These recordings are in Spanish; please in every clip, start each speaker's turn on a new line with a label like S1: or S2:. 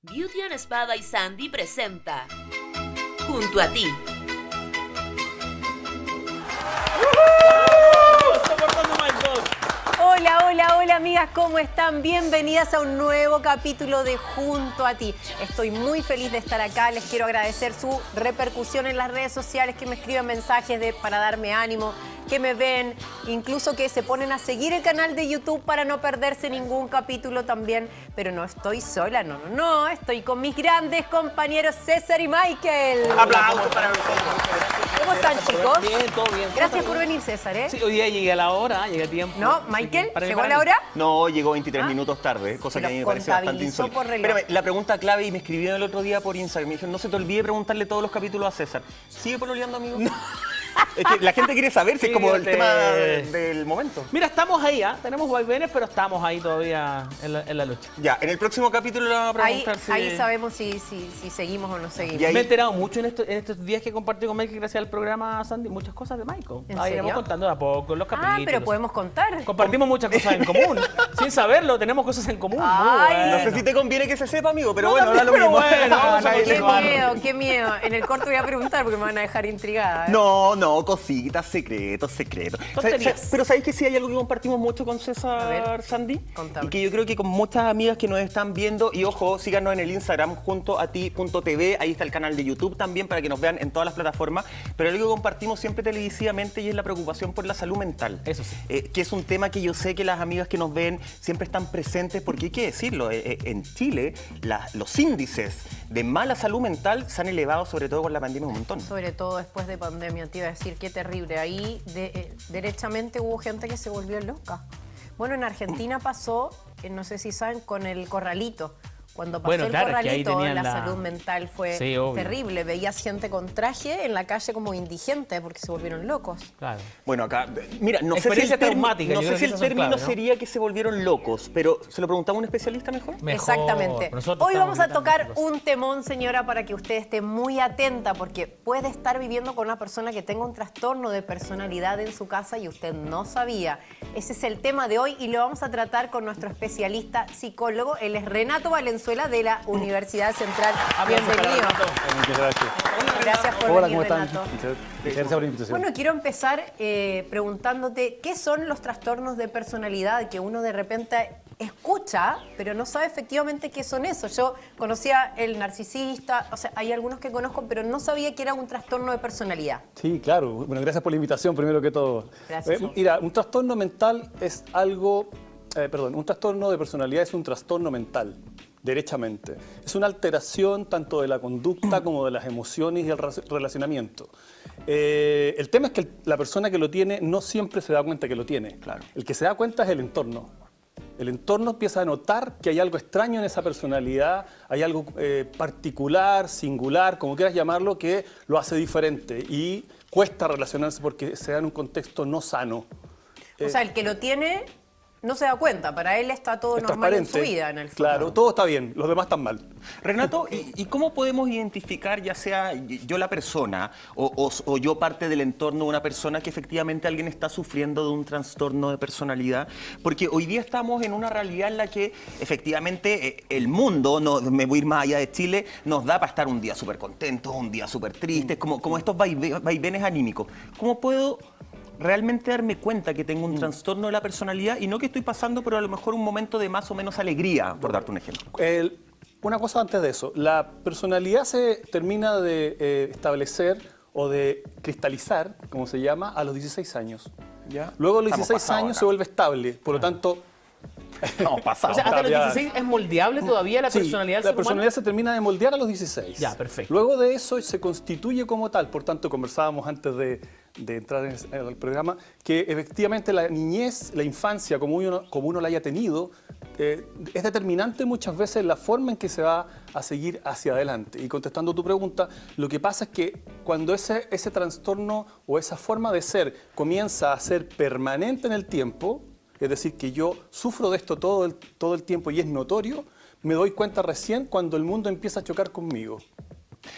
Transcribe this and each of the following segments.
S1: Beauty and Spa y Sandy presenta Junto a ti.
S2: Hola, hola, hola amigas, ¿cómo están? Bienvenidas a un nuevo capítulo de Junto a ti. Estoy muy feliz de estar acá, les quiero agradecer su repercusión en las redes sociales, que me escriben mensajes para darme ánimo, que me ven, incluso que se ponen a seguir el canal de YouTube para no perderse ningún capítulo también. Pero no estoy sola, no, estoy con mis grandes compañeros César y Michael.
S3: Aplausos para nosotros.
S2: ¿Cómo están, chicos?
S3: Bien, todo bien.
S2: Gracias por venir, César, ¿eh?
S3: Sí, hoy día llegué a la hora, llegué a tiempo.
S2: ¿No, Michael?
S3: Para
S2: ¿Llegó a
S3: prepararme.
S2: la hora?
S4: No, llegó 23 minutos tarde, cosa
S2: Se
S4: que a mí me
S2: los
S4: parece bastante
S2: contabilizó
S4: insólito.
S2: por reloj.
S4: Espérame, la pregunta clave, y me escribieron el otro día por Instagram, me dijeron, no se te olvide preguntarle todos los capítulos a César. ¿Sigue pololeando, amigo? No. Es que la gente quiere saber si es como el tema del momento.
S3: Mira, estamos ahí, ¿ah? Tenemos vaivenes, pero estamos ahí todavía en la lucha.
S4: Ya, en el próximo capítulo le vamos a
S2: Ahí,
S4: preguntar si...
S2: ahí sabemos si seguimos o no seguimos.
S4: Y ahí-
S3: Me he enterado mucho en estos días que compartí con Michael gracias al programa Sandy, muchas cosas de Michael.
S2: ¿En
S3: Ahí
S2: serio?
S3: iremos contando de a poco los capítulos.
S2: Ah, pero podemos contar.
S3: Compartimos muchas cosas en común. Sin saberlo, tenemos cosas en común.
S2: Ay.
S3: Muy
S4: No
S3: bueno.
S4: sé si te conviene que se sepa, amigo, pero
S3: No,
S4: bueno, da lo
S3: pero
S4: mismo.
S3: bueno, vamos a
S4: Nadie
S2: Qué
S4: le va a-
S2: miedo, qué miedo. En el corto voy a preguntar porque me van a dejar intrigada. ¿eh?
S4: No, cositas, secretos.
S3: Tonterías.
S4: Pero ¿sabéis que sí hay algo que compartimos mucho con
S2: A
S4: César,
S2: ver,
S4: Sandy?
S2: contame.
S4: Y que yo creo que con muchas amigas que nos están viendo, y ojo, síganos en el Instagram junto a ti.tv, ahí está el canal de YouTube también para que nos vean en todas las plataformas, pero algo que compartimos siempre televisivamente y es la preocupación por la salud mental.
S3: Eso sí.
S4: Que es un tema que yo sé que las amigas que nos ven siempre están presentes, porque hay que decirlo, en Chile los índices de mala salud mental se han elevado, sobre todo con la pandemia, un montón.
S2: Sobre todo después de pandemia, te iba a decir, qué terrible. Ahí derechamente hubo gente que se volvió loca. Bueno, en Argentina pasó, no sé si saben, con el corralito. Cuando pasó
S3: Bueno,
S2: el
S3: claro, es que ahí
S2: corralito,
S3: tenían
S2: la
S3: la-
S2: salud mental fue
S3: Sí, obvio.
S2: terrible. Veías gente con traje en la calle como indigente porque se volvieron locos.
S3: Claro.
S4: Bueno, acá, mira, no sé si
S3: Experiencia
S4: el, término-
S3: traumática,
S4: no
S3: yo
S4: sé
S3: creo
S4: si
S3: que
S4: el
S3: eso es
S4: término
S3: clave, ¿no?
S4: sería que se volvieron locos, pero ¿se lo preguntamos a un especialista mejor?
S3: Mejor.
S2: Exactamente.
S3: Nosotros
S2: Hoy
S3: estamos
S2: vamos a
S3: gritando
S2: tocar
S3: otra cosa.
S2: un temón, señora, para que usted esté muy atenta, porque puede estar viviendo con una persona que tenga un trastorno de personalidad en su casa y usted no sabía. Ese es el tema de hoy y lo vamos a tratar con nuestro especialista psicólogo. Él es Renato Valenzuela de la Universidad Central.
S3: Aplausos para
S2: Bienvenido.
S3: Renato.
S5: Muchas gracias.
S2: Gracias por
S5: Hola,
S2: venir,
S5: ¿cómo están?
S2: Renato.
S5: Gracias por la invitación.
S2: Bueno, quiero empezar preguntándote qué son los trastornos de personalidad que uno de repente escucha, pero no sabe efectivamente qué son esos. Yo conocía el narcisista, o sea, hay algunos que conozco, pero no sabía que era un trastorno de personalidad.
S5: Sí, claro. Bueno, gracias por la invitación, primero que todo.
S2: Gracias.
S5: Mira, un trastorno mental es algo... un trastorno de personalidad es un trastorno mental, derechamente. Es una alteración tanto de la conducta como de las emociones y el relacionamiento. El tema es que la persona que lo tiene no siempre se da cuenta que lo tiene.
S4: Claro.
S5: El que se da cuenta es el entorno. El entorno empieza a notar que hay algo extraño en esa personalidad, hay algo particular, singular, como quieras llamarlo, que lo hace diferente y cuesta relacionarse porque se da en un contexto no sano.
S2: O sea, el que lo tiene no se da cuenta, para él está todo
S5: Es
S2: normal en
S5: transparente.
S2: su vida, en el fondo.
S5: Claro, todo está bien, los demás están mal.
S4: Renato, ¿y cómo podemos identificar, ya sea yo la persona o yo parte del entorno de una persona, que efectivamente alguien está sufriendo de un trastorno de personalidad? Porque hoy día estamos en una realidad en la que efectivamente el mundo, no, me voy a ir más allá de Chile, nos da para estar un día súper contentos, un día súper tristes, como estos vaivenes anímicos. ¿Cómo puedo realmente darme cuenta que tengo un trastorno de la personalidad y no que estoy pasando, pero a lo mejor un momento de más o menos alegría, por darte un ejemplo?
S5: Una cosa antes de eso, la personalidad se termina de establecer o de cristalizar, como se llama, a los 16 años.
S4: ¿Ya?
S5: Luego a los
S4: Estamos
S5: 16
S4: pasados
S5: años
S4: acá.
S5: se vuelve estable, por lo tanto...
S4: Estamos
S3: O
S4: pasados.
S3: sea, hasta los
S5: Ya.
S3: 16 es moldeable todavía la
S5: Sí,
S3: personalidad del
S5: la
S3: ser humano.
S5: personalidad se termina de moldear a los 16.
S3: Ya, perfecto.
S5: Luego de eso se constituye como tal, por tanto conversábamos antes de entrar en el programa, que efectivamente la niñez, la infancia, como uno la haya tenido, es determinante muchas veces en la forma en que se va a seguir hacia adelante. Y contestando tu pregunta, lo que pasa es que cuando ese trastorno o esa forma de ser comienza a ser permanente en el tiempo, es decir, que yo sufro de esto todo el tiempo y es notorio, me doy cuenta recién cuando el mundo empieza a chocar conmigo.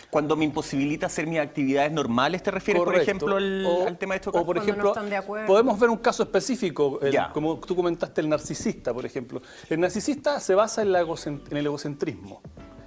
S4: Cuando me imposibilita hacer mis actividades normales, ¿te refieres,
S5: Correcto.
S4: por ejemplo, al tema de chocar?
S5: O, por
S2: Cuando no
S5: ejemplo,
S2: están de acuerdo.
S5: podemos ver un caso específico,
S4: Ya.
S5: como tú comentaste, el narcisista, por ejemplo. El narcisista se basa en el egocentrismo.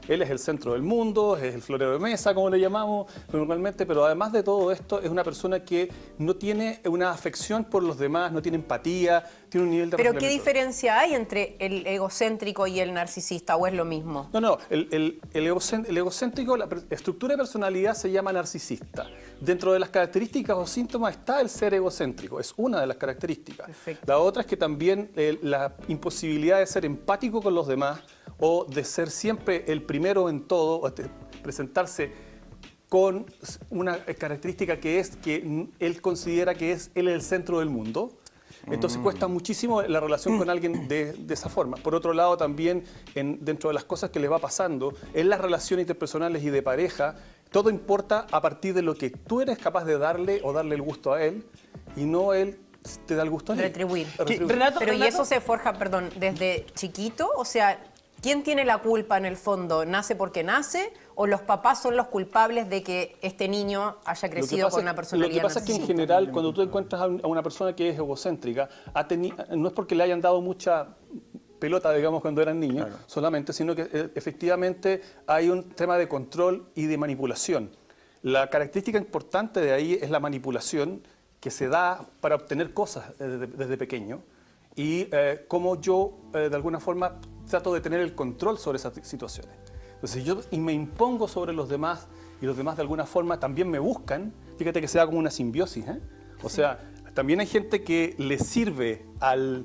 S5: él es el centro del mundo, es el florero de mesa, como le llamamos normalmente, pero además de todo esto es una persona que no tiene una afección por los demás, no tiene empatía, tiene un nivel de
S2: ¿Pero qué
S5: razonamiento.
S2: diferencia hay entre el egocéntrico y el narcisista, o es lo mismo?
S5: No, el egocéntrico, la estructura de personalidad se llama narcisista. Dentro de las características o síntomas está el ser egocéntrico, es una de las características.
S2: Perfecto.
S5: La otra es que también la imposibilidad de ser empático con los demás o de ser siempre el primero en todo, o de presentarse con una característica que es que él considera que es él el centro del mundo. Entonces cuesta muchísimo la relación con alguien de esa forma. Por otro lado, también dentro de las cosas que le va pasando, en las relaciones interpersonales y de pareja, todo importa a partir de lo que tú eres capaz de darle o darle el gusto a él, y no él te da el gusto a ti.
S2: Retribuir.
S3: Renato,
S2: Pero ¿y
S3: Renato,
S2: eso se forja, perdón, desde chiquito? O sea, ¿quién tiene la culpa en el fondo? ¿Nace porque nace? ¿O los papás son los culpables de que este niño haya crecido con una personalidad
S5: Lo que pasa es que en
S2: narcisista?
S5: general, cuando tú encuentras a una persona que es egocéntrica, no es porque le hayan dado mucha pelota, digamos, cuando eran niños, solamente, sino que efectivamente hay un tema de control y de manipulación. La característica importante de ahí es la manipulación que se da para obtener cosas desde pequeño, y cómo yo, de alguna forma, trato de tener el control sobre esas situaciones. Entonces yo me impongo sobre los demás, y los demás de alguna forma también me buscan. Fíjate que se da como una simbiosis, ¿eh? O sea, también hay gente que le sirve al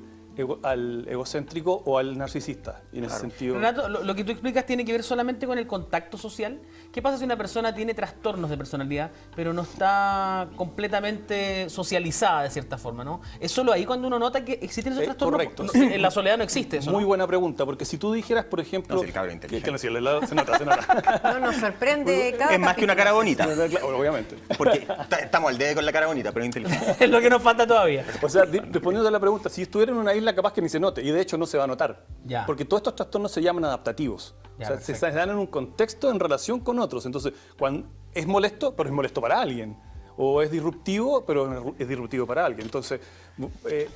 S5: egocéntrico o al narcisista, y en ese sentido...
S3: Renato, lo que tú explicas tiene que ver solamente con el contacto social. ¿Qué pasa si una persona tiene trastornos de personalidad, pero no está completamente socializada de cierta forma, ¿no? ¿Es solo ahí cuando uno nota que existen esos trastornos?
S5: correcto.
S3: En la soledad no existe eso, ¿no?
S5: Muy buena pregunta, porque si tú dijeras, por ejemplo...
S4: No, si el cabro es inteligente.
S5: que no, si el helado se nota, se nota.
S2: No, nos sorprende cada
S4: Es más que una cara bonita.
S5: Claro, obviamente.
S4: Porque estamos al debe con la cara bonita, pero inteligente.
S3: Es lo que nos falta todavía.
S5: O sea, respondiendo a la pregunta, si estuviera en una isla capaz que ni se note, y de hecho no se va a notar.
S3: Ya.
S5: Porque todos estos trastornos se llaman adaptativos.
S3: Ya,
S5: O sea,
S3: perfecto.
S5: se dan en un contexto en relación con otros. Entonces, cuando es molesto, pero es molesto para alguien. O es disruptivo, pero es disruptivo para alguien. Entonces,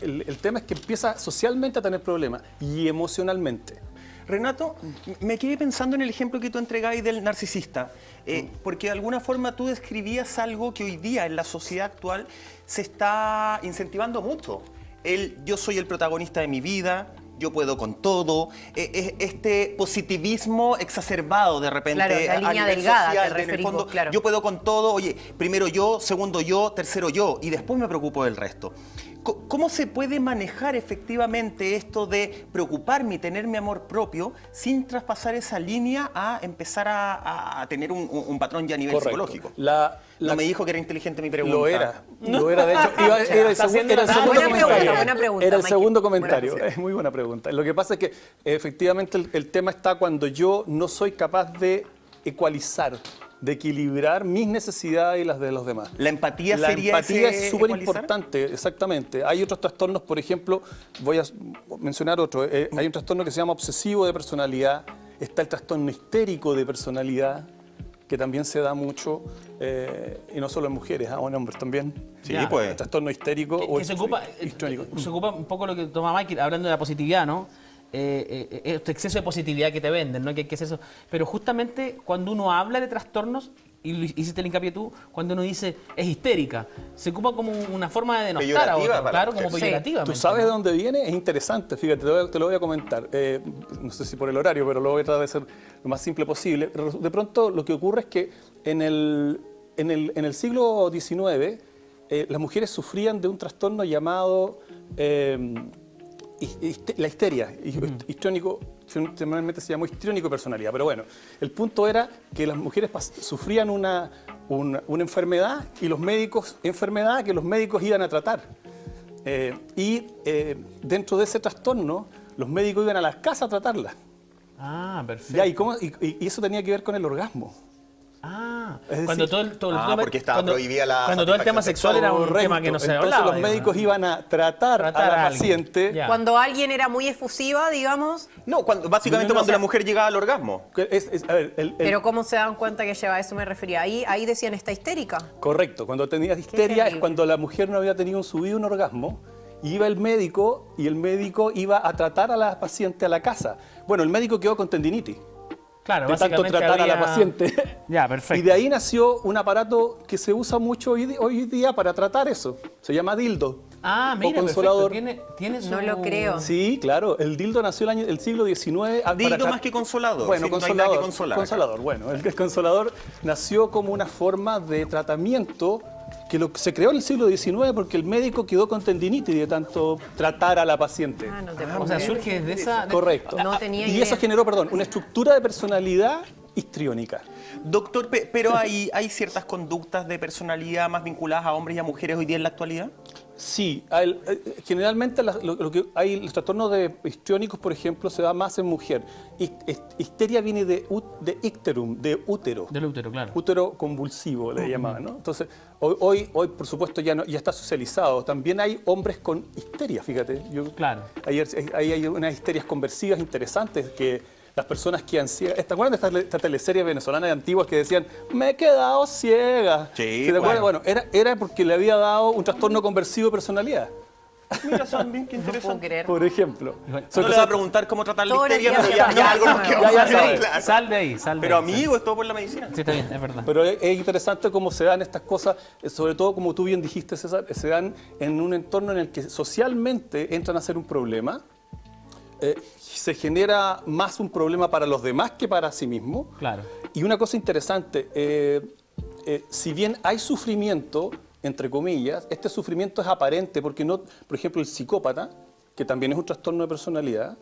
S5: el tema es que empieza socialmente a tener problemas y emocionalmente.
S4: Renato, me quedé pensando en el ejemplo que tú entregáis del narcisista, porque de alguna forma tú describías algo que hoy día en la sociedad actual se está incentivando mucho. Yo soy el protagonista de mi vida, yo puedo con todo, este positivismo exacerbado de repente
S2: Claro, la
S4: a
S2: línea
S4: nivel
S2: delgada,
S4: social,
S2: te
S4: en el
S2: referís
S4: fondo,
S2: vos, claro.
S4: yo puedo con todo, oye, primero yo, segundo yo, tercero yo, y después me preocupo del resto. ¿Cómo se puede manejar efectivamente esto de preocuparme y tener mi amor propio sin traspasar esa línea a empezar a tener un patrón ya a nivel
S5: Correcto.
S4: psicológico?
S5: No
S4: me dijo que era inteligente mi pregunta.
S5: Lo era, de hecho, era el segundo
S2: Buena pregunta,
S5: comentario.
S2: buena pregunta,
S5: Era el
S2: Mikey.
S5: segundo
S2: Buena
S5: comentario,
S2: pregunta.
S5: es muy buena pregunta. Lo que pasa es que efectivamente el tema está cuando yo no soy capaz de ecualizar, de equilibrar mis necesidades y las de los demás.
S4: La empatía
S5: La
S4: sería
S5: empatía
S4: ese
S5: es súper
S4: ecualizar.
S5: importante, exactamente. Hay otros trastornos, por ejemplo, voy a mencionar otro. Hay un trastorno que se llama obsesivo de personalidad, está el trastorno histérico de personalidad, que también se da mucho, y no solo en mujeres, en hombres también.
S4: Sí,
S3: Ya.
S4: pues.
S5: El trastorno histérico o
S3: Que se ocupa
S5: histriónico.
S3: un poco lo que toma Michael, hablando de la positividad, ¿no? Este exceso de positividad que te venden, ¿no? Que hay que hacer eso. Pero justamente cuando uno habla de trastornos, y lo hiciste el hincapié tú, cuando uno dice es histérica, se ocupa como una forma de denostar a
S4: Peyorativa
S3: otro,
S4: para
S3: claro,
S4: la
S3: como
S4: mujer.
S3: peyorativamente.
S5: ¿Tú sabes de
S3: ¿no?
S5: dónde viene? Es interesante, fíjate, te lo voy a comentar. No sé si por el horario, pero lo voy a tratar de ser lo más simple posible. De pronto lo que ocurre es que en el siglo XIX las mujeres sufrían de un trastorno llamado la histeria, histriónico, generalmente se llamó histriónico personalidad, pero bueno, el punto era que las mujeres sufrían una enfermedad y los médicos, que los médicos iban a tratar. Dentro de ese trastorno, los médicos iban a las casas a tratarla.
S3: Ah, perfecto.
S5: Ya, y eso tenía que ver con el orgasmo.
S3: Ah,
S5: Es
S3: cuando
S5: decir-
S3: todo el
S4: Ah,
S3: tema,
S4: porque estaba prohibida la
S3: cuando todo el tema
S4: satisfacción
S3: sexual era un
S5: Correcto.
S3: tema que no se
S5: Entonces
S3: hablaba.
S5: los
S3: digamos.
S5: médicos iban a tratar a
S3: Tratar
S5: la
S3: a alguien.
S5: paciente.
S3: Ya.
S2: Cuando alguien era muy efusiva, digamos,
S4: No, básicamente
S5: No,
S4: cuando
S5: o sea-
S4: la mujer llegaba al orgasmo.
S5: A ver,
S2: pero ¿cómo se dan cuenta que lleva a eso? Me refería. Ahí decían, está histérica.
S5: correcto, cuando tenías histeria es
S2: terrible.
S5: cuando la mujer no había tenido un orgasmo, iba el médico y el médico iba a tratar a la paciente a la casa. Bueno, el médico quedó con tendinitis.
S3: Claro,
S5: de tanto
S3: básicamente
S5: tratar a la
S3: había-
S5: paciente.
S3: Ya, perfecto.
S5: Y de ahí nació un aparato que se usa mucho hoy día para tratar eso. Se llama dildo.
S3: Ah, mira,
S5: o consolador.
S3: Tiene su...
S2: No lo creo.
S5: Sí, claro. El dildo nació el siglo XIX.
S4: Dildo más que consolador.
S5: Bueno,
S4: sí, no hay
S5: consolador.
S4: nada que consolar acá.
S5: Consolador, bueno. El consolador nació como una forma de tratamiento que se creó en el siglo XIX porque el médico quedó con tendinitis de tanto tratar a la paciente.
S2: Ah, no te
S3: O
S2: puedo
S3: sea,
S2: creer.
S3: surge de esa...
S5: Correcto.
S2: No tenía
S5: Y
S2: idea.
S5: eso generó, una estructura de personalidad histriónica.
S4: Doctor, pero hay ciertas conductas de personalidad más vinculadas a hombres y a mujeres hoy día en la actualidad.
S5: Sí, generalmente lo que hay, los trastornos histriónicos, por ejemplo, se da más en mujer. Histeria viene de icterum, de útero.
S3: Del útero, claro.
S5: Útero convulsivo le llamaban, ¿no? Entonces, hoy por supuesto, ya está socializado. También hay hombres con histeria, fíjate.
S3: Claro.
S5: Hay unas histerias conversivas interesantes que las personas que han ciegas. ¿Te acuerdas de esta teleserie venezolana de antiguas que decían, me he quedado ciega?
S4: Sí,
S5: ¿Te acuerdas?
S4: bueno.
S5: Bueno, era porque le había dado un trastorno conversivo de personalidad,
S4: Mira, Sandy, qué
S2: No puedo
S4: interesante.
S2: creer.
S5: por ejemplo.
S3: Igual.
S5: Son
S4: No le
S5: cosas-
S4: voy a preguntar cómo tratar la
S2: Todos los
S4: histeria,
S2: días
S4: pero ya,
S2: se
S4: ya algo nos quedó
S5: Ya, ya
S4: más
S5: sabes.
S4: claro.
S3: Sal de ahí, sal de
S4: Pero
S3: ahí.
S4: amigo, es todo por la medicina.
S3: Sí, está bien, es verdad.
S5: Pero es interesante cómo se dan estas cosas, sobre todo como tú bien dijiste, César, se dan en un entorno en el que socialmente entran a ser un problema. Se genera más un problema para los demás que para sí mismo.
S3: Claro.
S5: Y una cosa interesante, si bien hay sufrimiento, entre comillas, este sufrimiento es aparente porque no, por ejemplo, el psicópata, que también es un trastorno de personalidad,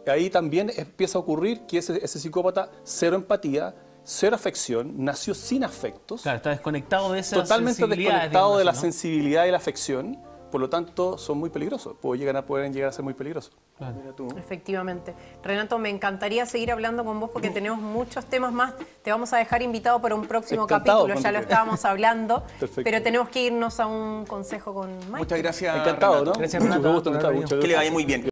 S5: ahí también empieza a ocurrir que ese psicópata, cero empatía, cero afección, nació sin afectos,
S3: Claro, está desconectado de esa
S5: totalmente
S3: sensibilidad,
S5: desconectado de la
S3: digamos, ¿no?
S5: sensibilidad y la afección, por lo tanto son muy peligrosos, pueden llegar a ser muy peligrosos.
S2: Efectivamente. Renato, me encantaría seguir hablando con vos porque tenemos muchos temas más. Te vamos a dejar invitado para un próximo
S5: Encantado,
S2: capítulo, ya
S5: cuando
S2: lo
S5: quieras.
S2: estábamos hablando,
S5: Perfecto.
S2: pero tenemos que irnos a un consejo con Mike.
S4: Muchas gracias.
S5: Encantado,
S4: Renato.
S5: ¿no?
S3: Gracias,
S5: Mucho
S3: Renato,
S5: gusto,
S3: por
S5: mucho
S3: haber
S5: gusto.
S4: Que le vaya muy bien.